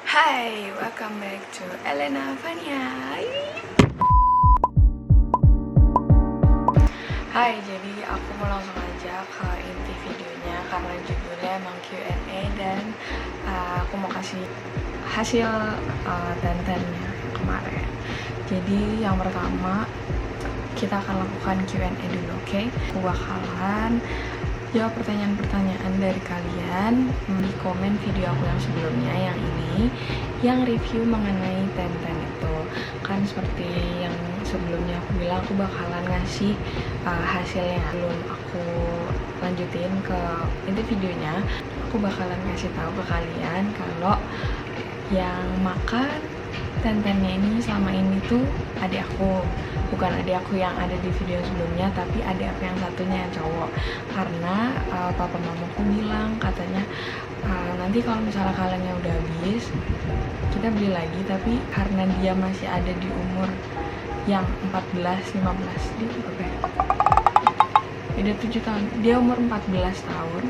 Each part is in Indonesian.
Hai, welcome back to Elena Vania. Hai, jadi aku mau langsung aja ke inti videonya karena judulnya emang Q&A dan aku mau kasih hasil dandannya kemarin. Jadi yang pertama kita akan lakukan Q&A dulu, oke? Aku bakalan jawab pertanyaan-pertanyaan dari kalian di komen video aku yang sebelumnya, yang ini yang review mengenai Tenten itu. Kan seperti yang sebelumnya aku bilang, aku bakalan ngasih hasilnya. Belum aku lanjutin ke inti videonya, aku bakalan kasih tahu ke kalian kalau yang makan Tentennya ini selama ini tuh adik aku, bukan adik aku yang ada di video sebelumnya, tapi adik aku yang satunya yang cowok. Karena papa mamaku bilang katanya nanti kalau misalnya kaliannya udah habis kita beli lagi, tapi karena dia masih ada di umur yang 14-15, dia berapa ya? Beda 7 tahun, dia umur 14 tahun.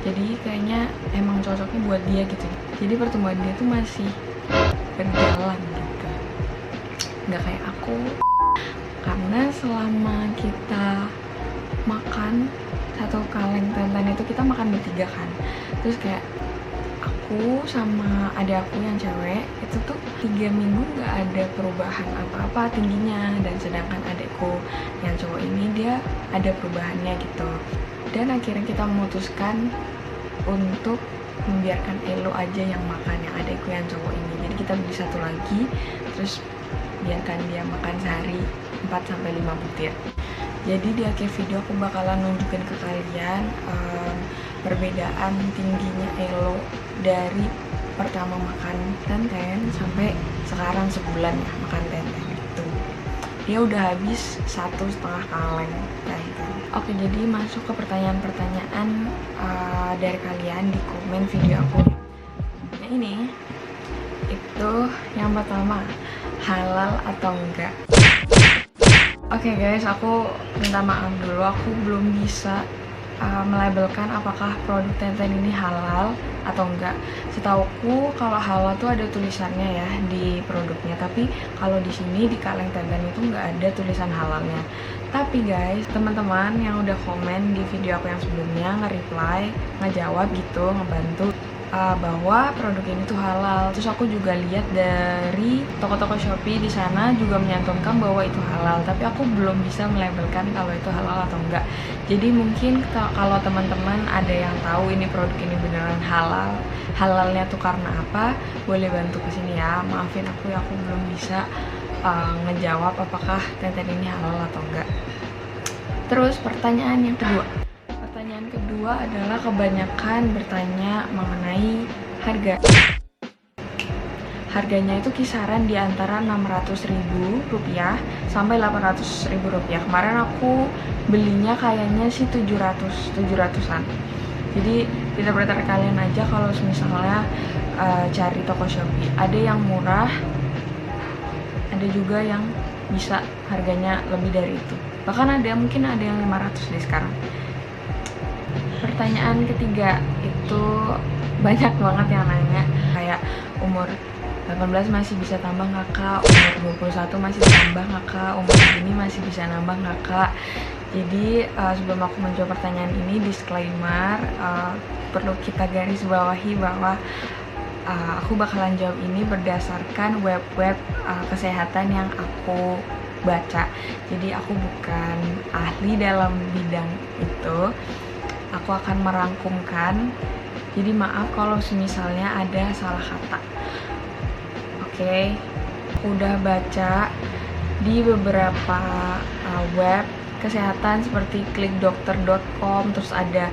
Jadi kayaknya emang cocoknya buat dia gitu. Jadi pertumbuhan dia tuh masih berjalan gitu, nggak kayak aku. Karena selama kita makan satu kaleng Tenten itu kita makan bertiga kan, terus kayak aku sama adik aku yang cewek itu tuh 3 minggu nggak ada perubahan apa-apa tingginya, dan sedangkan adikku yang cowok ini dia ada perubahannya gitu. Dan akhirnya kita memutuskan untuk membiarkan Elo aja yang makan, yang adikku yang cowok ini. Jadi kita beli satu lagi, terus biarkan dia makan sehari 4-5 butir. Jadi di akhir video aku bakalan nunjukin ke kalian perbedaan tingginya Elo dari pertama makan Tenten sampai sekarang sebulan ya makan Tenten itu. Dia udah habis 1,5 kaleng Tenten. Oke, jadi masuk ke pertanyaan-pertanyaan dari kalian di komen video aku. Nah ini, itu yang pertama, halal atau enggak? Oke guys, aku minta maaf dulu, aku belum bisa melabelkan apakah produk Tenten ini halal atau enggak. Setauku kalau halal tuh ada tulisannya ya di produknya, tapi kalau di sini di kaleng Tenten itu nggak ada tulisan halalnya. Tapi guys, teman-teman yang udah komen di video aku yang sebelumnya nge-reply, ngejawab gitu, ngebantu bahwa produk ini tuh halal. Terus aku juga lihat dari toko-toko Shopee di sana juga menyantumkan bahwa itu halal, tapi aku belum bisa melabelkan kalau itu halal atau enggak. Jadi mungkin kalau teman-teman ada yang tahu ini produk ini beneran halal, halalnya tuh karena apa, boleh bantu kesini ya. Maafin aku ya, aku belum bisa ngejawab apakah Tenten ini halal atau enggak. Terus pertanyaan yang kedua. Pertanyaan kedua adalah kebanyakan bertanya mengenai harga. Harganya itu kisaran di antara Rp600.000 sampai Rp800.000. Kemarin aku belinya kayaknya sih 700-an. Jadi kita bertanya kalian aja kalau misalnya cari toko Shopee. Ada yang murah, ada juga yang bisa harganya lebih dari itu. Bahkan mungkin ada yang 500 deh sekarang. Pertanyaan ketiga itu banyak banget yang nanya kayak umur 18 masih bisa tambah nggak kak, umur 21 masih tambah nggak kak, umur segini masih bisa nambah nggak kak. Jadi sebelum aku menjawab pertanyaan ini, disclaimer, perlu kita garis bawahi bahwa aku bakalan jawab ini berdasarkan web-web kesehatan yang aku baca. Jadi aku bukan ahli dalam bidang itu. Aku akan merangkumkan, jadi maaf kalau misalnya ada salah kata. Oke, aku udah baca di beberapa web kesehatan seperti klikdokter.com, terus ada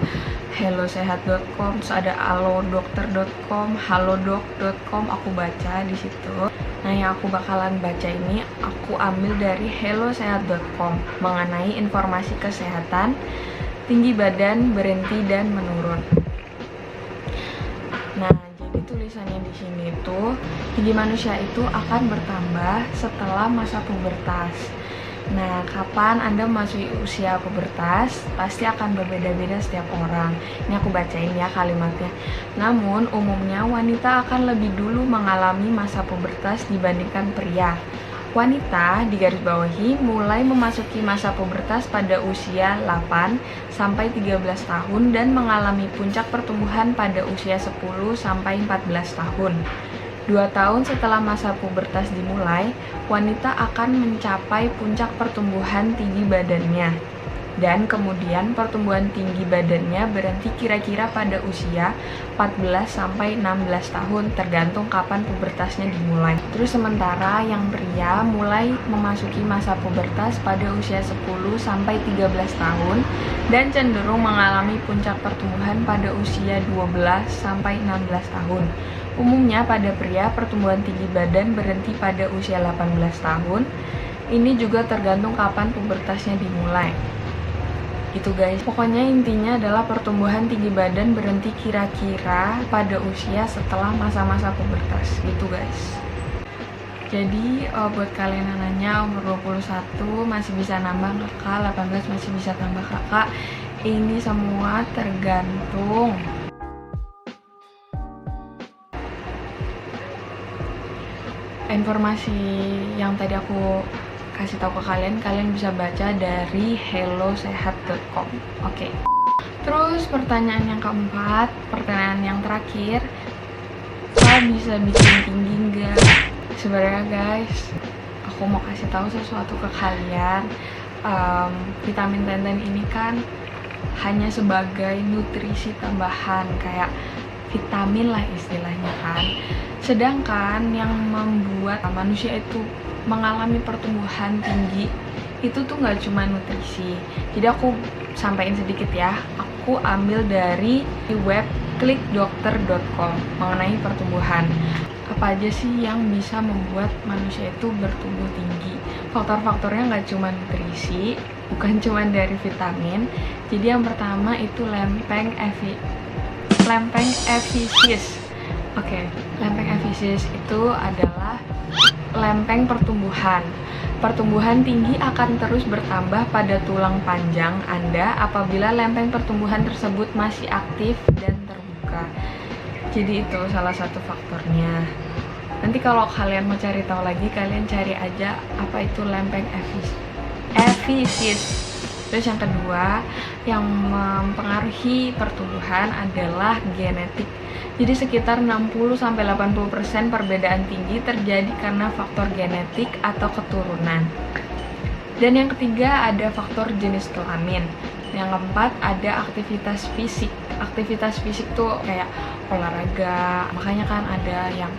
hellosehat.com, terus ada alodokter.com, halodoc.com. Aku baca di situ. Nah, yang aku bakalan baca ini aku ambil dari hellosehat.com mengenai informasi kesehatan tinggi badan, berhenti dan menurun. Nah, jadi tulisannya di sini tuh tinggi manusia itu akan bertambah setelah masa pubertas. Nah, kapan Anda memasuki usia pubertas pasti akan berbeda-beda setiap orang. Ini aku bacain ya kalimatnya. Namun, umumnya wanita akan lebih dulu mengalami masa pubertas dibandingkan pria. Wanita, digarisbawahi, mulai memasuki masa pubertas pada usia 8 sampai 13 tahun dan mengalami puncak pertumbuhan pada usia 10 sampai 14 tahun. 2 tahun setelah masa pubertas dimulai, wanita akan mencapai puncak pertumbuhan tinggi badannya. Dan kemudian pertumbuhan tinggi badannya berhenti kira-kira pada usia 14 sampai 16 tahun tergantung kapan pubertasnya dimulai. Terus sementara yang pria mulai memasuki masa pubertas pada usia 10 sampai 13 tahun dan cenderung mengalami puncak pertumbuhan pada usia 12 sampai 16 tahun. Umumnya pada pria, pertumbuhan tinggi badan berhenti pada usia 18 tahun. Ini juga tergantung kapan pubertasnya dimulai. Gitu guys. Pokoknya intinya adalah pertumbuhan tinggi badan berhenti kira-kira pada usia setelah masa-masa pubertas. Gitu guys. Jadi buat kalian yang nanya umur 21 masih bisa nambah kakak, 18 masih bisa tambah kakak. Ini semua tergantung informasi yang tadi aku kasih tahu ke kalian. Kalian bisa baca dari hellosehat.com. Oke. Terus pertanyaan yang keempat, pertanyaan yang terakhir, apa bisa bikin tinggi enggak? Sebenarnya guys, aku mau kasih tahu sesuatu ke kalian. Vitamin Tenten ini kan hanya sebagai nutrisi tambahan, kayak vitamin lah istilahnya kan. Sedangkan yang membuat manusia itu mengalami pertumbuhan tinggi itu tuh nggak cuma nutrisi. Jadi aku sampaikan sedikit ya. Aku ambil dari web klikdokter.com mengenai pertumbuhan. Apa aja sih yang bisa membuat manusia itu bertumbuh tinggi? Faktor-faktornya nggak cuma nutrisi, bukan cuma dari vitamin. Jadi yang pertama itu lempeng efisis. Oke, lempeng efisis itu adalah lempeng pertumbuhan. Pertumbuhan tinggi akan terus bertambah pada tulang panjang Anda apabila lempeng pertumbuhan tersebut masih aktif dan terbuka. Jadi itu salah satu faktornya. Nanti kalau kalian mau cari tahu lagi, kalian cari aja apa itu lempeng efisis. Terus yang kedua, yang mempengaruhi pertumbuhan adalah genetik. Jadi sekitar 60-80% perbedaan tinggi terjadi karena faktor genetik atau keturunan. Dan yang ketiga ada faktor jenis kelamin. Yang keempat ada aktivitas fisik. Aktivitas fisik tuh kayak olahraga. Makanya kan ada yang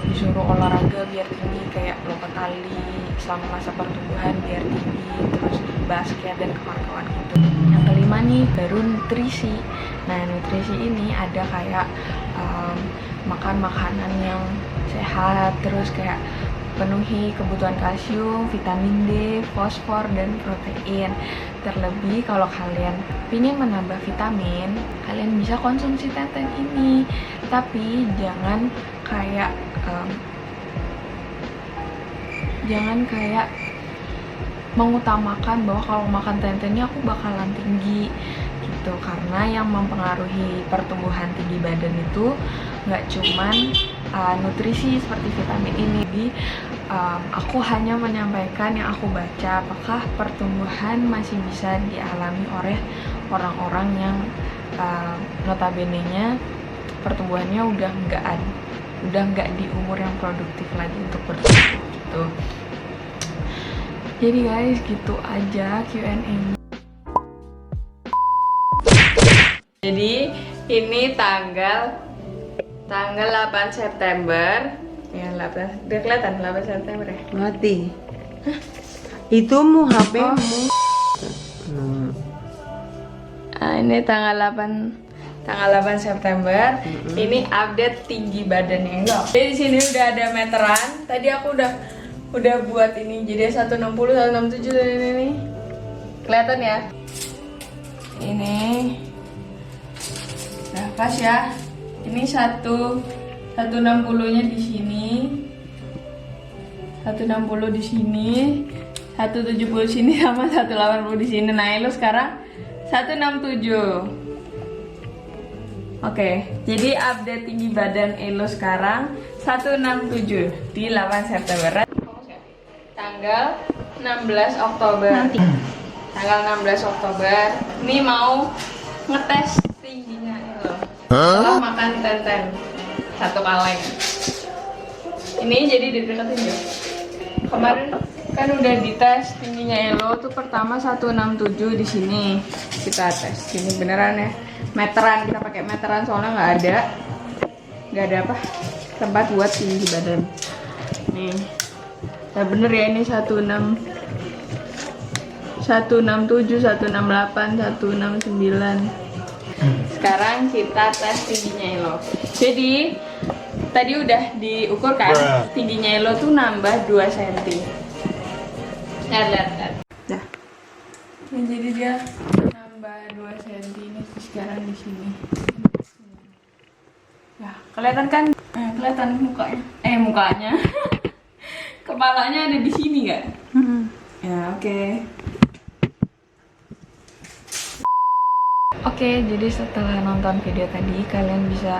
disuruh olahraga biar tinggi, kayak lompat tali selama masa pertumbuhan biar tinggi, terus basket dan kawan-kawan gitu. Yang kelima nih baru nutrisi. Nah, nutrisi ini ada kayak makan makanan yang sehat, terus kayak penuhi kebutuhan kalsium, vitamin D, fosfor, dan protein. Terlebih kalau kalian ingin menambah vitamin, kalian bisa konsumsi Tenten ini. Tapi jangan kayak mengutamakan bahwa kalau makan Tenten ini aku bakalan tinggi gitu, karena yang mempengaruhi pertumbuhan tinggi badan itu nggak cuman nutrisi seperti vitamin ini. Jadi aku hanya menyampaikan yang aku baca, apakah pertumbuhan masih bisa dialami oleh orang-orang yang notabene-nya pertumbuhannya udah nggak di umur yang produktif lagi untuk bertumbuh gitu. Jadi guys, gitu aja Q&A. Jadi ini tanggal 8 September. Ya, 8. Udah kelihatan 8 September ya? Mati. Hah? Itu mu HP-mu. Ini tanggal 8 September. Ini update tinggi badannya enggak. Jadi di sini udah ada meteran. Tadi aku udah buat ini. Jadi 160, 167 dan ini. Kelihatan ya? Ini nah, pas ya. Ini 160-nya di sini. 160 di sini, 170 di sini sama 180 di sini. Nah, Elo sekarang 167. Oke, jadi update tinggi badan Elo sekarang 167 di 8 September. Tanggal 16 Oktober. Nanti. Tanggal 16 Oktober. Ini mau ngetes tingginya Elo. Setelah makan tenten 1 kaleng. Ini jadi dideketin ya. Kemarin kan udah dites tingginya Elo tuh pertama 167 di sini. Kita tes. Ini beneran ya. Meteran, kita pakai meteran soalnya nggak ada apa tempat buat tinggi badan. Nih, ya bener ya, ini 167, 168, 169. Sekarang kita tes tingginya Elo. Jadi tadi udah diukur kan, tingginya Elo tuh nambah 2 cm. Lihat. Dah. Jadi dia nambah 2 cm ini sekarang di sini. Ya, kelihatan kan? Kelihatan mukanya. Mukanya. Kepalanya ada di sini nggak? Ya, oke. Oke, jadi setelah nonton video tadi kalian bisa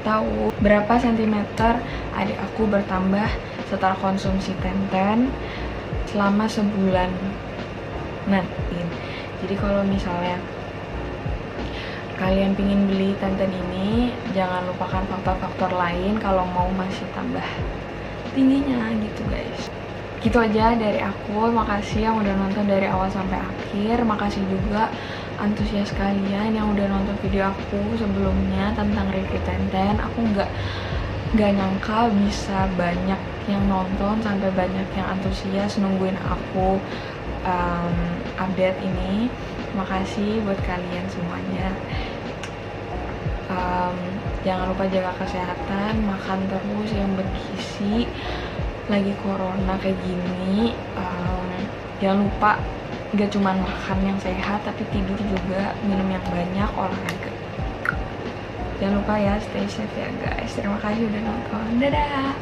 tahu berapa sentimeter adik aku bertambah setelah konsumsi tenten selama sebulan. Nah, jadi kalau misalnya kalian pingin beli tenten ini, jangan lupakan faktor-faktor lain kalau mau masih tambah tingginya gitu guys. Gitu aja dari aku. Makasih yang udah nonton dari awal sampai akhir. Makasih juga antusias kalian yang udah nonton video aku sebelumnya tentang review tenten. Aku nggak nyangka bisa banyak yang nonton, sampai banyak yang antusias nungguin aku update ini. Makasih buat kalian semuanya. Jangan lupa jaga kesehatan, makan terus yang bergizi. Lagi corona kayak gini, jangan lupa gak cuma makan yang sehat, tapi tidur juga, minum yang banyak, olahraga. Jangan lupa ya, stay safe ya guys. Terima kasih udah nonton. Dadah.